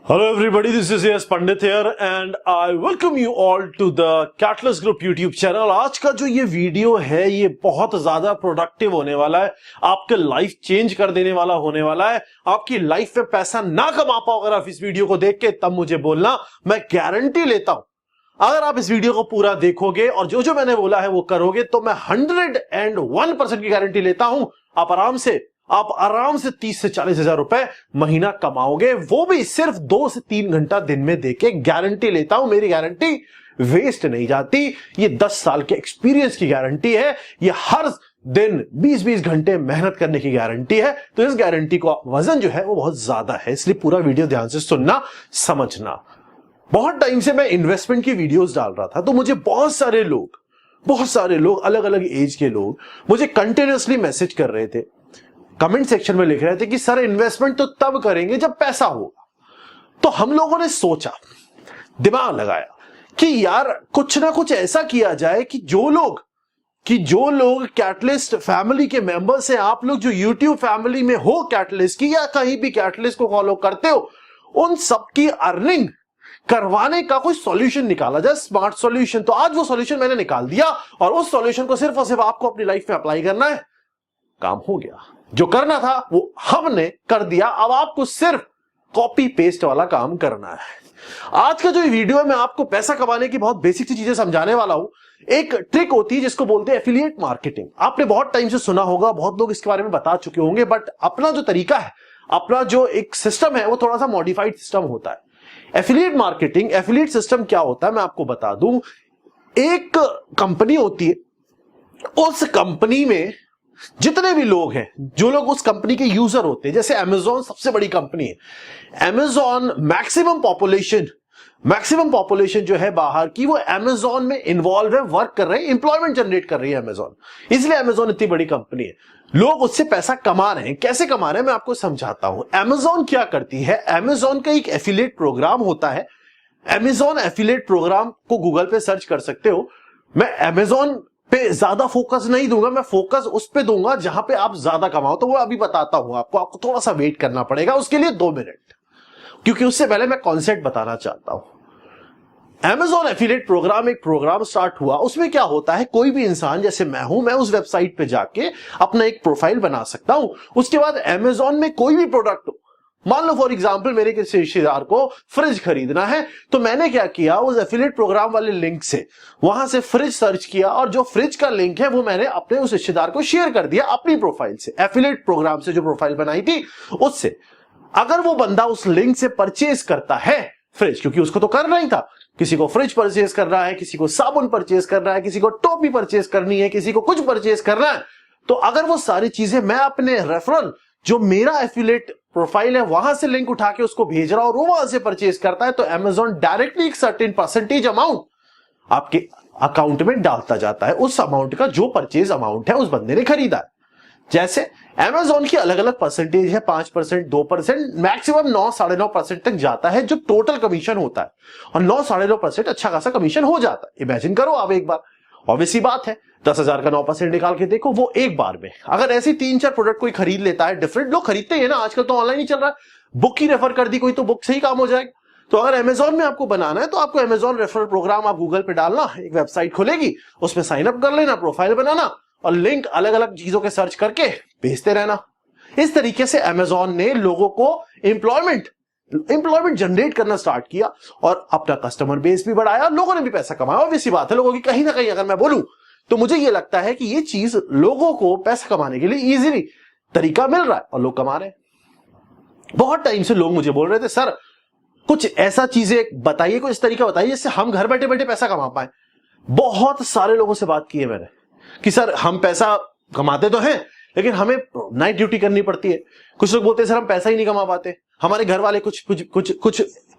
Hello everybody, this is S Pandit here and I welcome you all to the Catalyst Group YouTube channel। आज का जो ये video है ये बहुत ज्यादा प्रोडक्टिव होने वाला है, आपके लाइफ चेंज कर देने वाला होने वाला है। आपकी लाइफ में पैसा ना कमा पाओ अगर आप इस वीडियो को देख के, तब मुझे बोलना, मैं गारंटी लेता हूं अगर आप इस वीडियो को पूरा देखोगे और जो जो मैंने बोला है वो करोगे तो मैं 101% की गारंटी लेता हूं आप आराम से 30 से 40 हजार रुपए महीना कमाओगे, वो भी सिर्फ 2 से 3 घंटा दिन में देके। गारंटी लेता हूं, मेरी गारंटी वेस्ट नहीं जाती। ये 10 साल के एक्सपीरियंस की गारंटी है, ये हर दिन 20-20 घंटे मेहनत करने की गारंटी है। तो इस गारंटी को वजन जो है वो बहुत ज्यादा है, इसलिए पूरा वीडियो ध्यान से सुनना, समझना। बहुत टाइम से मैं इन्वेस्टमेंट की वीडियोस डाल रहा था, तो मुझे बहुत सारे लोग अलग अलग एज के लोग मुझे कंटिन्यूअसली मैसेज कर रहे थे, कमेंट सेक्शन में लिख रहे थे कि सर इन्वेस्टमेंट तो तब करेंगे जब पैसा होगा। तो हम लोगों ने सोचा, दिमाग लगाया कि यार कुछ ना कुछ ऐसा किया जाए कि जो लोग कैटलिस्ट फैमिली के मेंबर्स हैं, आप लोग जो यूट्यूब फैमिली में हो कैटलिस्ट की या कहीं भी कैटलिस्ट को फॉलो करते हो, उन सबकी अर्निंग करवाने का कोई सॉल्यूशन निकाला जाए, स्मार्ट सॉल्यूशन। तो आज वो सॉल्यूशन मैंने निकाल दिया और उस सॉल्यूशन को सिर्फ और सिर्फ आपको अपनी लाइफ में अप्लाई करना है। काम हो गया, जो करना था वो हमने कर दिया। अब आपको सिर्फ कॉपी पेस्ट वाला काम करना है। आज का जो वीडियो है मैं आपको पैसा कमाने की बहुत बेसिक सी चीजें समझाने वाला हूं। एक ट्रिक होती है जिसको बोलते हैं एफिलिएट मार्केटिंग। आपने बहुत टाइम से सुना होगा, बहुत लोग इसके बारे में बता चुके होंगे, बट अपना जो तरीका है, अपना जो एक सिस्टम है वो थोड़ा सा मॉडिफाइड सिस्टम होता है। एफिलिएट मार्केटिंग, एफिलिएट सिस्टम क्या होता है मैं आपको बता दूं। एक कंपनी होती है, उस कंपनी में जितने भी लोग हैं, जो लोग उस कंपनी के यूजर होते हैं, जैसे अमेजॉन सबसे बड़ी कंपनी है। अमेजॉन मैक्सिमम पॉपुलेशन जो है बाहर की, वो अमेजॉन में इन्वॉल्व है, वर्क कर रहे हैं, इंप्लॉयमेंट जनरेट कर रही है अमेजॉन। इसलिए अमेजॉन इतनी बड़ी कंपनी है, लोग उससे पैसा कमा रहे हैं। कैसे कमा रहे हैं मैं आपको समझाता हूं। अमेजॉन क्या करती है, अमेजॉन का एक एफिलिएट प्रोग्राम होता है। अमेजॉन एफिलिएट प्रोग्राम को गूगल पे सर्च कर सकते हो। मैं अमेजॉन पे ज्यादा फोकस नहीं दूंगा, मैं फोकस उस पे दूंगा जहां पे आप ज्यादा कमाओ। तो वो अभी बताता हूं आपको थोड़ा सा वेट करना पड़ेगा, उसके लिए 2 मिनट, क्योंकि उससे पहले मैं कॉन्सेप्ट बताना चाहता हूं। अमेजॉन एफिलिएट प्रोग्राम एक प्रोग्राम स्टार्ट हुआ। उसमें क्या होता है, कोई भी इंसान जैसे मैं हूं, मैं उस वेबसाइट पे जाके अपना एक प्रोफाइल बना सकता हूं। उसके बाद अमेजॉन में कोई भी प्रोडक्ट हो, मान लो फॉर एग्जांपल मेरे किसी रिश्तेदार को फ्रिज खरीदना है, तो मैंने क्या किया, उस एफिलिएट प्रोग्राम वाले लिंक से वहां से फ्रिज सर्च किया और जो फ्रिज का लिंक है वो मैंने अपने उस रिश्तेदार को शेयर कर दिया अपनी प्रोफाइल से, एफिलिएट प्रोग्राम से जो प्रोफाइल बनाई थी उससे। अगर वो बंदा उस लिंक से परचेज करता है फ्रिज, क्योंकि उसको तो करना ही था, किसी को फ्रिज परचेज कर रहा है, किसी को साबुन परचेज कर रहा है, किसी को टोपी परचेज करनी है, किसी को कुछ परचेज करना है, तो अगर वो सारी चीजें मैं अपने रेफरल जो मेरा एफिलिएट प्रोफाइल है वहां से लिंक उठा के उसको भेज रहा हूं और वो वहां से परचेज करता है, तो अमेजॉन डायरेक्टली एक सर्टेन परसेंटेज अमाउंट आपके अकाउंट में डालता जाता है, उस अमाउंट का जो परचेज अमाउंट है उस बंदे ने खरीदा है। जैसे अमेजॉन की अलग अलग परसेंटेज है, 5%, 2%, मैक्सिमम 9-9.5% तक जाता है जो टोटल कमीशन होता है, और 9-9.5% अच्छा खासा कमीशन हो जाता है। इमेजिन करो आप एक बार, ऑब्वियसली बात है, 10,000 का 9% निकाल के देखो, वो एक बार में अगर ऐसे 3-4 प्रोडक्ट कोई खरीद लेता है, डिफरेंट लोग खरीदते हैं ना, आजकल तो ऑनलाइन ही चल रहा है, बुक ही रेफर कर दी कोई तो बुक से ही काम हो जाएगा। तो अगर अमेजॉन में आपको बनाना है तो आपको अमेजॉन रेफरल प्रोग्राम आप गूगल पे डालना, एक वेबसाइट खुलेगी, उसमें साइन अप कर लेना, प्रोफाइल बनाना और लिंक अलग अलग चीजों के सर्च करके भेजते रहना। इस तरीके से अमेजॉन ने लोगों को एम्प्लॉयमेंट जनरेट करना स्टार्ट किया और अपना कस्टमर बेस भी बढ़ाया, लोगों ने भी पैसा कमाया। ऑब्वियसली बात है, लोगों की कहीं ना कहीं अगर मैं बोलूं तो मुझे यह लगता है कि यह चीज लोगों को पैसा कमाने के लिए इजीली तरीका मिल रहा है और लोग कमा रहे हैं। बहुत टाइम से लोग मुझे बोल रहे थे, सर कुछ ऐसा चीजें बताइए, कुछ इस तरीका बताइए जिससे हम घर बैठे बैठे पैसा कमा पाए। बहुत सारे लोगों से बात की है मैंने कि सर हम पैसा कमाते तो हैं लेकिन हमें नाइट ड्यूटी करनी पड़ती है। कुछ लोग बोलते हैं सर हम पैसा ही नहीं कमा पाते, हमारे घर वाले कुछ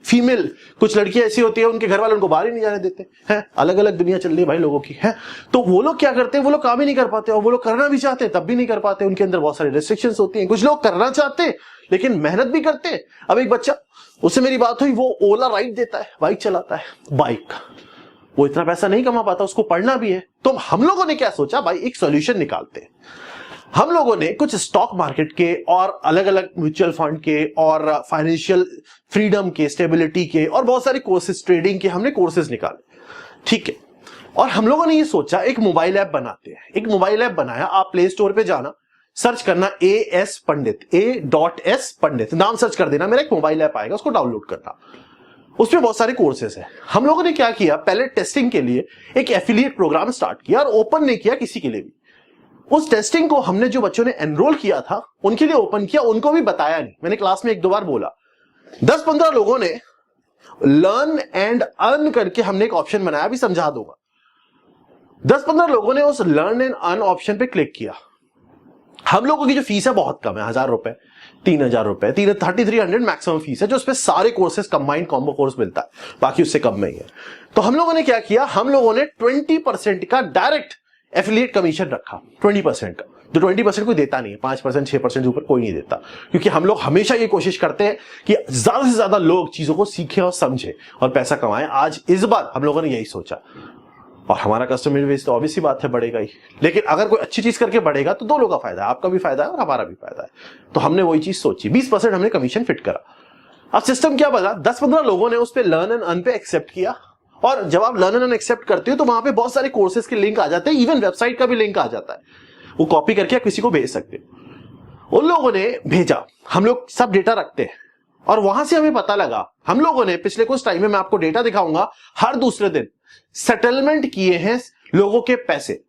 फीमेल, कुछ लड़कियां ऐसी होती है उनके घर वाले उनको बाहर ही नहीं जाने देते हैं। अलग अलग दुनिया चल रही है भाई लोगों की है। तो वो लोग क्या करते हैं, वो लोग काम ही नहीं कर पाते, और वो लोग करना भी चाहते हैं तब भी नहीं कर पाते, उनके अंदर बहुत सारी रेस्ट्रिक्शंस होती हैं। कुछ लोग करना चाहते हैं लेकिन मेहनत भी करते हैं। अब एक बच्चा, उससे मेरी बात हुई, वो ओला राइड देता है, बाइक चलाता है, बाइक, वो इतना पैसा नहीं कमा पाता, उसको पढ़ना भी है। तो हम लोगों ने क्या सोचा, भाई एक सॉल्यूशन निकालते हैं। हम लोगों ने कुछ स्टॉक मार्केट के और अलग अलग म्यूचुअल फंड के और फाइनेंशियल फ्रीडम के, स्टेबिलिटी के और बहुत सारे कोर्सेज, ट्रेडिंग के हमने कोर्सेज निकाले, ठीक है। और हम लोगों ने ये सोचा एक मोबाइल ऐप बनाते हैं। एक मोबाइल ऐप बनाया, आप प्ले स्टोर पे जाना, सर्च करना AS पंडित, A.S पंडित नाम सर्च कर देना, मेरा एक मोबाइल ऐप आएगा, उसको डाउनलोड करना। उसमें बहुत सारे कोर्सेज है। हम लोगों ने क्या किया, पहले टेस्टिंग के लिए एक एफिलिएट प्रोग्राम स्टार्ट किया और ओपन नहीं किया किसी के लिए भी। उस टेस्टिंग को हमने जो बच्चों ने एनरोल किया था उनके लिए ओपन किया, उनको भी बताया नहीं। मैंने क्लास में 1-2 बार बोला। 10-15 लोगों ने लर्न एंड अर्न करके हमने एक ऑप्शन बनाया, भी समझा दूंगा। 10-15 लोगों ने उस लर्न एंड अर्न ऑप्शन पे क्लिक किया। हम लोगों की जो फीस है बहुत कम है, 1000 रुपए, 3000 रुपए, 3300 मैक्सिमम फीस है, जो उसपे सारे कोर्सेज कंबाइंड कॉम्बो कोर्स मिलता है, बाकी उससे कम में ही है। तो हम लोगों ने क्या किया, हम लोगों ने 20% का डायरेक्ट एफिलिएट कमीशन रखा, 20% का। जो 20% कोई देता नहीं है, 5%, 6% ऊपर कोई नहीं देता, क्योंकि हम लोग हमेशा ये कोशिश करते हैं कि ज्यादा से ज्यादा लोग चीजों को सीखें और समझें और पैसा कमाएं। आज इस बार हम लोगों ने यही सोचा, और हमारा कस्टमर बेस तो ऑब्वियसली बात है बढ़ेगा ही, लेकिन अगर कोई अच्छी चीज करके बढ़ेगा तो दोनों का फायदा है, आपका भी फायदा है और हमारा भी फायदा है। तो हमने वही चीज सोची, 20% हमने कमीशन फिट करा। अब सिस्टम क्या बना, 10-15 लोगों ने उस पर लर्न एंड अर्न पे एक्सेप्ट किया, और जब आप लर्न एंड अर्न एक्सेप्ट करते हो तो वहां पे बहुत सारे कोर्सेज के लिंक आ जाते हैं, इवन वेबसाइट का भी लिंक आ जाता है, वो कॉपी करके आप किसी को भेज सकते हो। उन लोगों ने भेजा, हम लोग सब डेटा रखते हैं, और वहां से हमें पता लगा, हम लोगों ने पिछले कुछ टाइम में, मैं आपको डेटा दिखाऊंगा, हर दूसरे दिन सेटलमेंट किए हैं लोगों के पैसे,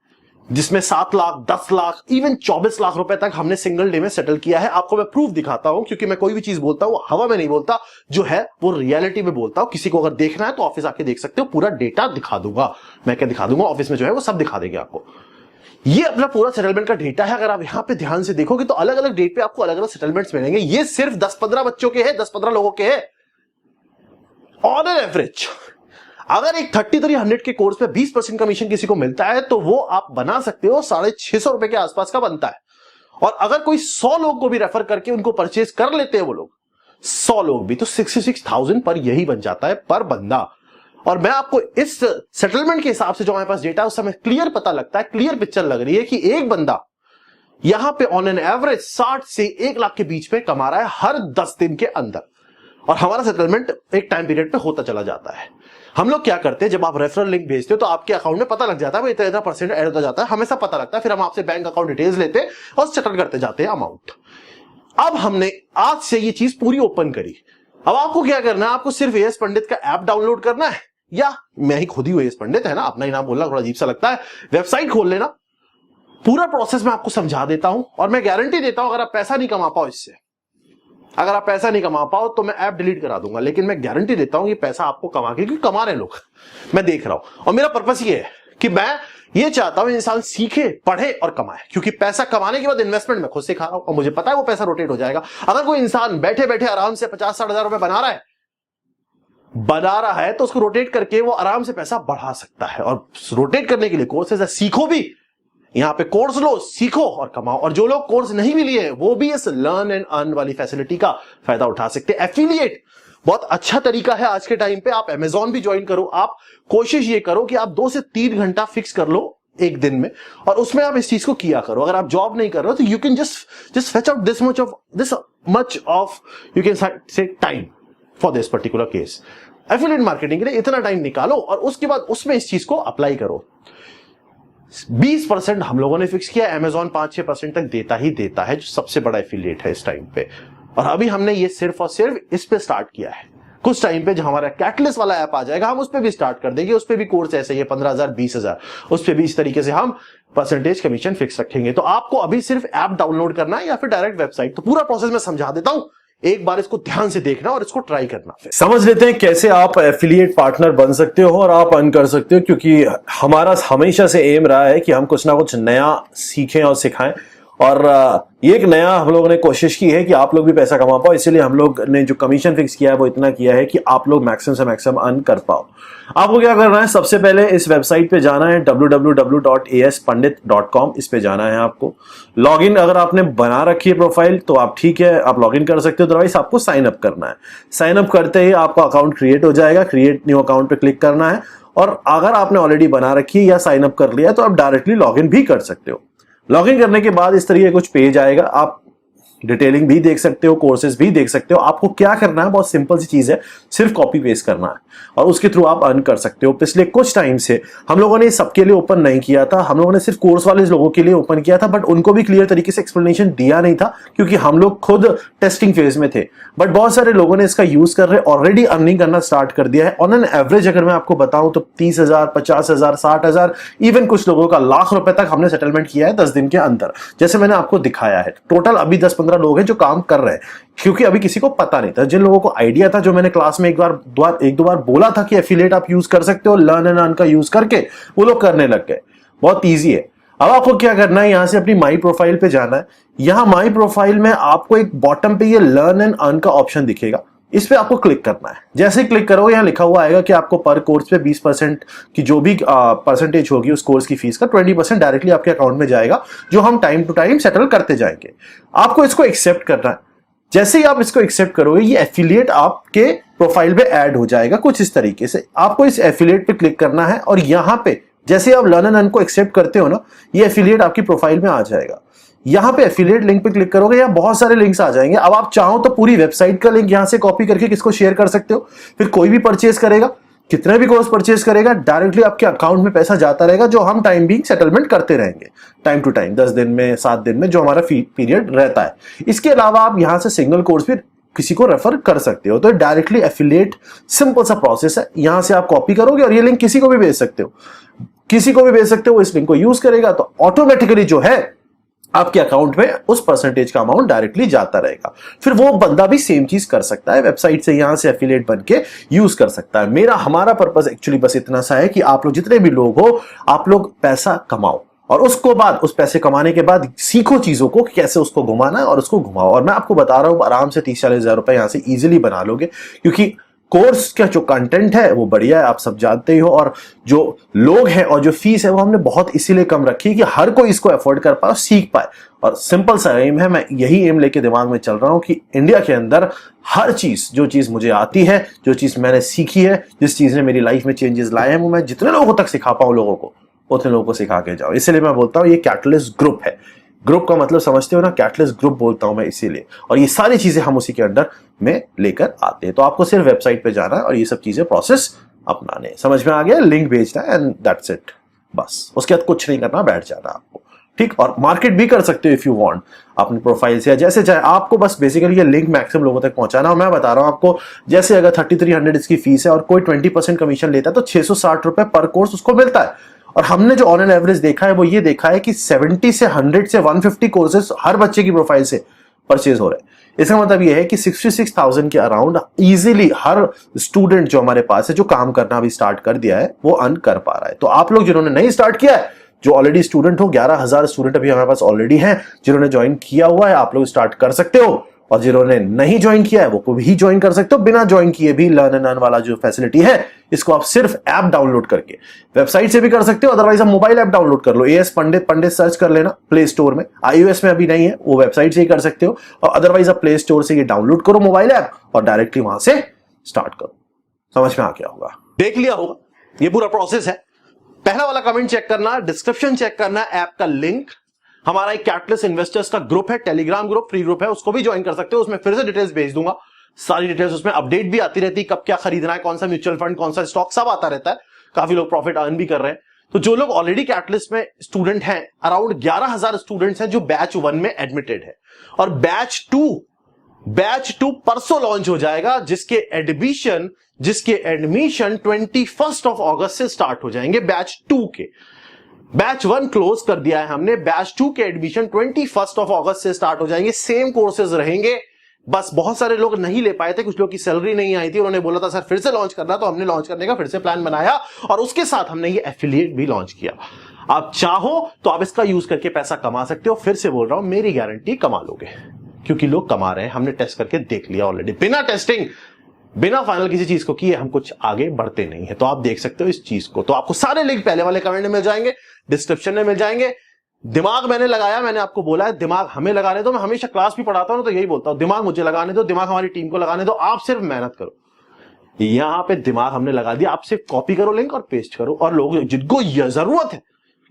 जिसमें 7 लाख, 10 लाख, इवन 24 लाख रुपए तक हमने सिंगल डे में सेटल किया है। आपको मैं प्रूफ दिखाता हूं, क्योंकि मैं कोई भी चीज बोलता हूं हवा में नहीं बोलता, जो है वो रियलिटी में बोलता हूं। किसी को अगर देखना है तो ऑफिस आके देख सकते हो, पूरा डेटा दिखा दूंगा। मैं क्या दिखा दूंगा, ऑफिस में जो है वो सब दिखा देंगे आपको। ये अपना पूरा सेटलमेंट का डेटा है। अगर आप यहां पे ध्यान से देखोगे तो अलग अलग डेट पे आपको अलग अलग सेटलमेंट्स मिलेंगे। ये सिर्फ 10-15 बच्चों के हैं, 10-15 लोगों के हैं ऑन एन एवरेज। अगर एक 3300 के कोर्स पे 20% कमीशन किसी को मिलता है तो वो आप बना सकते हो 650 रुपए के आसपास का बनता है। और अगर कोई 100 लोग को भी रेफर करके उनको परचेज कर लेते हैं वो लोग, 100 लोग भी, तो 66,000 पर यही बन जाता है पर बंदा। और मैं आपको इस सेटलमेंट के हिसाब से जो हमारे पास डेटा है उससे हमें क्लियर पता लगता है, क्लियर पिक्चर लग रही है कि एक बंदा यहां पे ऑन एन एवरेज 60 से 1 लाख के बीच में कमा रहा है हर 10 दिन के अंदर। और हमारा सेटलमेंट एक टाइम पीरियड पे होता चला जाता है। हम लोग क्या करते हैं, जब आप रेफरल लिंक भेजते हो तो आपके अकाउंट में पता लग जाता है, इतना परसेंट ऐड होता जाता है, हमेशा पता लगता है। फिर हम आपसे बैंक अकाउंट डिटेल्स लेते हैं और सेटल करते जाते हैं अमाउंट। अब हमने आज से ये चीज पूरी ओपन करी। अब आपको क्या करना है, आपको सिर्फ एएस पंडित का ऐप डाउनलोड करना है, या मैं ही खुद ही एएस पंडित है ना, अपना ही नाम बोलना थोड़ा अजीब सा लगता है, वेबसाइट खोल लेना। पूरा प्रोसेस मैं आपको समझा देता हूं और मैं गारंटी देता हूं अगर आप पैसा नहीं कमा पाओ इससे, अगर आप पैसा नहीं कमा पाओ तो मैं ऐप डिलीट करा दूंगा, लेकिन मैं गारंटी देता हूं कि पैसा आपको कमा के, क्योंकि कमा रहे हैं लोग, मैं देख रहा हूं। और मेरा पर्पस ये है कि मैं ये चाहता हूं इंसान सीखे, पढ़े और कमाए, क्योंकि पैसा कमाने के बाद इन्वेस्टमेंट मैं खुद से खा रहा हूं और मुझे पता है वो पैसा रोटेट हो जाएगा। अगर कोई इंसान बैठे बैठे आराम से 50-60 हजार रुपए बना रहा है तो उसको रोटेट करके वो आराम से पैसा बढ़ा सकता है। और रोटेट करने के लिए कोर्सेज है, सीखो भी, यहां पे कोर्स लो, सीखो और कमाओ। और जो लोग कोर्स नहीं भी लिए वो भी इस लर्न एंड अर्न वाली फैसिलिटी का फायदा उठा सकते हैं। एफिलिएट बहुत अच्छा तरीका है आज के टाइम पे। आप Amazon भी ज्वाइन करो, आप कोशिश ये करो कि आप 2 से 3 घंटा फिक्स कर लो एक दिन में, और उसमें आप इस चीज को किया करो। अगर आप जॉब नहीं कर रहे हो तो you can just fetch out this much of you can say time for this particular case. Affiliate marketing के लिए इतना टाइम निकालो और उसके बाद उसमें इस चीज को अप्लाई करो। 20% हम लोगों ने फिक्स किया, Amazon 5-6% तक देता ही देता है, जो सबसे बड़ा एफिलिएट है इस टाइम पे। और अभी हमने ये सिर्फ और सिर्फ इस पे स्टार्ट किया है। कुछ टाइम पे जब हमारा कैटलिस्ट वाला ऐप आ जाएगा हम उस पे भी स्टार्ट कर देंगे, उस पे भी कोर्स ऐसे ही है 15,000 20,000, उस पे भी इस तरीके से हम परसेंटेज कमीशन फिक्स रखेंगे। तो आपको अभी सिर्फ ऐप डाउनलोड करना है या फिर डायरेक्ट वेबसाइट। तो पूरा प्रोसेस मैं समझा देता हूं, एक बार इसको ध्यान से देखना और इसको ट्राई करना। फिर समझ लेते हैं कैसे आप एफिलिएट पार्टनर बन सकते हो और आप अर्न कर सकते हो, क्योंकि हमारा हमेशा से एम रहा है कि हम कुछ ना कुछ नया सीखें और सिखाएं। और ये एक नया हम लोगों ने कोशिश की है कि आप लोग भी पैसा कमा पाओ, इसीलिए हम लोग ने जो कमीशन फिक्स किया है वो इतना किया है कि आप लोग मैक्सिमम से मैक्सिमम अर्न कर पाओ। आपको क्या करना है, सबसे पहले इस वेबसाइट पे जाना है www.aspandit.com। इस पे जाना है आपको। लॉगिन अगर आपने बना रखी है प्रोफाइल तो आप ठीक है, आप लॉगिन कर सकते हो, अदरवाइज आपको साइन अप करना है। साइन अप करते ही आपका अकाउंट क्रिएट हो जाएगा। क्रिएट न्यू अकाउंट पे क्लिक करना है, और अगर आपने ऑलरेडी बना रखी है या साइन अप कर लिया तो आप डायरेक्टली लॉगिन भी कर सकते हो। लॉगिन करने के बाद इस तरीके कुछ पेज आएगा, आप डिटेलिंग भी देख सकते हो, कोर्सेज भी देख सकते हो। आपको क्या करना है, बहुत सिंपल सी चीज है, सिर्फ कॉपी पेस्ट करना है और उसके थ्रू आप अर्न कर सकते हो। पिछले कुछ टाइम से हम लोगों ने सबके लिए ओपन नहीं किया था, हम लोगों ने सिर्फ कोर्स वाले लोगों के लिए ओपन किया था, बट उनको भी क्लियर तरीके से एक्सप्लेनेशन दिया नहीं था क्योंकि हम लोग खुद टेस्टिंग फेज में थे। बट बहुत सारे लोगों ने इसका यूज कर रहे ऑलरेडी अर्निंग करना स्टार्ट कर दिया है। ऑन एन एवरेज अगर मैं आपको बताऊं तो 30,000, 50,000, 60,000, इवन कुछ लोगों का लाख रुपए तक हमने सेटलमेंट किया है 10 दिन के अंदर, जैसे मैंने आपको दिखाया है। टोटल अभी 10-15 लोग हैं जो काम कर रहे हैं, क्योंकि अभी किसी को पता नहीं था। जिन लोगों को आइडिया था, जो मैंने क्लास में एक दो बार बोला था कि एफिलिएट आप यूज कर सकते हो, लर्न एंड अर्न का यूज करके, वो लोग करने लग गए। बहुत ईजी है। अब आपको क्या करना है, यहां से अपनी माई प्रोफाइल पे जाना है। यहां माई प्रोफाइल में आपको एक बॉटम पे ये लर्न एंड अर्न का ऑप्शन दिखेगा, इस पे आपको क्लिक करना है। जैसे ही क्लिक करोगे, यहां लिखा हुआ आएगा कि आपको पर कोर्स पे 20% की जो भी परसेंटेज होगी उस कोर्स की फीस का 20% डायरेक्टली आपके अकाउंट में जाएगा, जो हम टाइम टू टाइम सेटल करते जाएंगे। आपको इसको एक्सेप्ट करना है। जैसे ही आप इसको एक्सेप्ट करोगे, ये एफिलिएट आपके प्रोफाइल पे ऐड हो जाएगा कुछ इस तरीके से। आपको इस एफिलिएट पे क्लिक करना है और यहां पे जैसे आप लर्न एंड अर्न को एक्सेप्ट करते हो ना, ये एफिलिएट आपकी प्रोफाइल में आ जाएगा। यहां पे एफिलिएट लिंक पे क्लिक करोगे, यहां बहुत सारे लिंक्स आ जाएंगे। अब आप चाहो तो पूरी वेबसाइट का लिंक यहां से कॉपी करके किसको शेयर कर सकते हो। फिर कोई भी परचेज करेगा, कितने भी कोर्स परचेज करेगा, डायरेक्टली आपके अकाउंट में पैसा जाता रहेगा, जो हम टाइम बीइंग सेटलमेंट करते रहेंगे टाइम टू टाइम, 10 दिन में, 7 दिन में, जो हमारा पीरियड रहता है। इसके अलावा आप यहां से सिंगल कोर्स भी किसी को रेफर कर सकते हो। तो डायरेक्टली एफिलिएट सिंपल सा प्रोसेस है। यहां से आप कॉपी करोगे और ये लिंक किसी को भी भेज सकते हो, किसी को भी भेज सकते हो। इस लिंक को यूज करेगा तो ऑटोमेटिकली जो है आपके अकाउंट में उस परसेंटेज का अमाउंट डायरेक्टली जाता रहेगा। फिर वो बंदा भी सेम चीज कर सकता है, वेबसाइट से यहां से एफिलिएट बन के यूज कर सकता है। हमारा पर्पस एक्चुअली बस इतना सा है कि आप लोग जितने भी लोग हो, आप लोग पैसा कमाओ और उसको बाद, उस पैसे कमाने के बाद सीखो चीजों को, कैसे उसको घुमाना है और उसको घुमाओ। और मैं आपको बता रहा हूं, आराम से 30-40 हजार रुपए यहां से इजीली बना लोगे, क्योंकि कोर्स का जो कंटेंट है वो बढ़िया है, आप सब जानते ही हो। और जो लोग हैं और जो फीस है वो हमने बहुत इसीलिए कम रखी कि हर कोई इसको अफोर्ड कर पाए और सीख पाए। और सिंपल सा एम है, मैं यही एम लेके दिमाग में चल रहा हूं कि इंडिया के अंदर हर चीज, जो चीज मुझे आती है, जो चीज मैंने सीखी है, जिस चीज ने मेरी लाइफ में चेंजेस लाए हैं, वो मैं जितने लोगों तक सिखा पाऊं लोगों को, उतने लोगों को सिखा के जाओ। इसलिए मैं बोलता हूं ये कैटलिस्ट ग्रुप है। ग्रुप का मतलब समझते हो ना, कैटलिस्ट ग्रुप बोलता हूं मैं इसीलिए। और ये सारी चीजें हम उसी के अंडर में लेकर आते हैं। तो आपको सिर्फ वेबसाइट पे जाना है और ये सब चीजें प्रोसेस अपनाने। समझ में आ गया? लिंक भेजना है एंड दैट्स इट, बस। उसके बाद कुछ नहीं करना, बैठ जाना आपको, ठीक। और मार्केट भी कर सकते हो इफ यू वांट, अपनी प्रोफाइल से या जैसे चाहे। आपको बस बेसिकली ये लिंक मैक्सिमम लोगों तक पहुंचाना। और मैं बता रहा हूं आपको, जैसे अगर 3300 इसकी फीस है और कोई 20% कमीशन लेता है तो 660 रुपए पर कोर्स उसको मिलता है। और हमने जो ऑन एन एवरेज देखा है वो ये देखा है कि 70 से 100 से 150 कोर्सेज हर बच्चे की प्रोफाइल से परचेज हो रहे हैं। इसका मतलब ये है कि 66,000 के अराउंड इजीली हर स्टूडेंट जो हमारे पास है, जो काम करना अभी स्टार्ट कर दिया है, वो अर्न कर पा रहा है। तो आप लोग जिन्होंने नहीं स्टार्ट किया है, जो ऑलरेडी स्टूडेंट हो, 11,000 स्टूडेंट अभी हमारे पास ऑलरेडी हैं, जिन्होंने ज्वाइन किया हुआ है, आप लोग स्टार्ट कर सकते हो। और जिन्होंने नहीं ज्वाइन किया है वो को भी ज्वाइन कर सकते हो। बिना ज्वाइन किए भी लर्न एंड अर्न वाला जो फैसिलिटी है, इसको आप सिर्फ ऐप डाउनलोड करके, वेबसाइट से भी कर सकते हो, अदरवाइज आप मोबाइल ऐप डाउनलोड कर लो। एएस पंडित सर्च कर लेना प्ले स्टोर में। iOS में अभी नहीं है, वो वेबसाइट से ही कर सकते हो। और अदरवाइज आप प्ले स्टोर से ये डाउनलोड करो मोबाइल ऐप और डायरेक्टली वहां से स्टार्ट करो। समझ में आ गया होगा? देख लिया होगा, ये पूरा प्रोसेस है। पहला वाला कमेंट चेक करना, डिस्क्रिप्शन चेक करना, ऐप का लिंक। हमारा एक कैटलिस्ट इन्वेस्टर्स का ग्रुप है, टेलीग्राम ग्रुप, फ्री ग्रुप है, उसको भी ज्वाइन कर सकते हो। उसमें फिर से डिटेल्स भेज दूंगा, सारी डिटेल्स उसमें अपडेट भी आती रहती है, कब क्या खरीदना है, कौन सा म्यूचुअल फंड, कौन सा स्टॉक, सब आता रहता है। काफी लोग प्रॉफिट अर्न भी कर रहे हैं। तो जो लोग ऑलरेडी कैटलिस्ट में स्टूडेंट हैं, अराउंड 11,000 स्टूडेंट्स हैं जो बैच 1 में एडमिटेड है। और बैच 2 परसों लॉन्च हो जाएगा, जिसके एडमिशन 21 अगस्त से स्टार्ट हो जाएंगे बैच 2 के। बैच 1 क्लोज कर दिया है हमने, बैच 2 के एडमिशन 21 अगस्त से स्टार्ट हो जाएंगे। सेम कोर्सेज रहेंगे, बस बहुत सारे लोग नहीं ले पाए थे, कुछ लोग की सैलरी नहीं आई थी, उन्होंने बोला था सर फिर से लॉन्च करना, तो हमने लॉन्च करने का फिर से प्लान बनाया और उसके साथ हमने ये एफिलिएट भी लॉन्च किया। आप चाहो तो आप इसका यूज करके पैसा कमा सकते हो। फिर से बोल रहा हूं, मेरी गारंटी कमा लोगे, क्योंकि लोग कमा रहे हैं, हमने टेस्ट करके देख लिया ऑलरेडी। बिना टेस्टिंग, बिना फाइनल किसी चीज को किए हम कुछ आगे बढ़ते नहीं है। तो आप देख सकते हो इस चीज को। तो आपको सारे लिंक पहले वाले कमेंट में मिल जाएंगे, डिस्क्रिप्शन में मिल जाएंगे। दिमाग मैंने लगाया, मैंने आपको बोला है दिमाग हमें लगाने दो। मैं हमेशा क्लास भी पढ़ाता हूं तो यही बोलता हूं, दिमाग मुझे लगाने दो, दिमाग हमारी टीम को लगाने दो, आप सिर्फ मेहनत करो। यहां पे दिमाग हमने लगा दिया, आप सिर्फ कॉपी करो लिंक और पेस्ट करो। और लोग जिनको जरूरत है,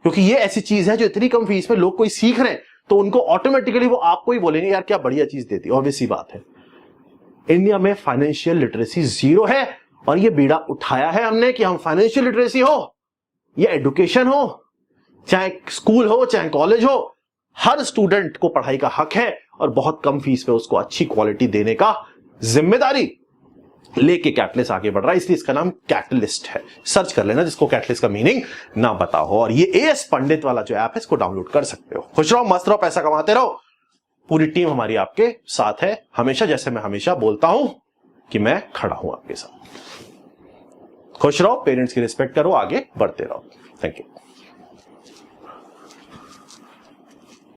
क्योंकि ये ऐसी चीज है जो इतनी कम फीस में लोग कोई सीख रहे हैं तो उनको ऑटोमेटिकली वो आपको ही बोलेंगे यार क्या बढ़िया चीज देती है। ऑब्वियस सी बात है, इंडिया में फाइनेंशियल लिटरेसी जीरो है और ये बीड़ा उठाया है हमने कि हम फाइनेंशियल लिटरेसी हो या एजुकेशन हो, चाहे स्कूल हो चाहे कॉलेज हो, हर स्टूडेंट को पढ़ाई का हक है और बहुत कम फीस पे उसको अच्छी क्वालिटी देने का जिम्मेदारी लेके कैटलिस्ट आगे बढ़ रहा है। इसलिए इसका नाम कैटलिस्ट है। सर्च कर लेना जिसको कैटलिस्ट का मीनिंग ना पता हो। और ये एएस पंडित वाला जो ऐप है इसको डाउनलोड कर सकते हो। खुश रहो, मस्त रहो, पैसा कमाते रहो। पूरी टीम हमारी आपके साथ है हमेशा, जैसे मैं हमेशा बोलता हूं कि मैं खड़ा हूं आपके साथ। खुश रहो, पेरेंट्स की रिस्पेक्ट करो, आगे बढ़ते रहो। Thank you.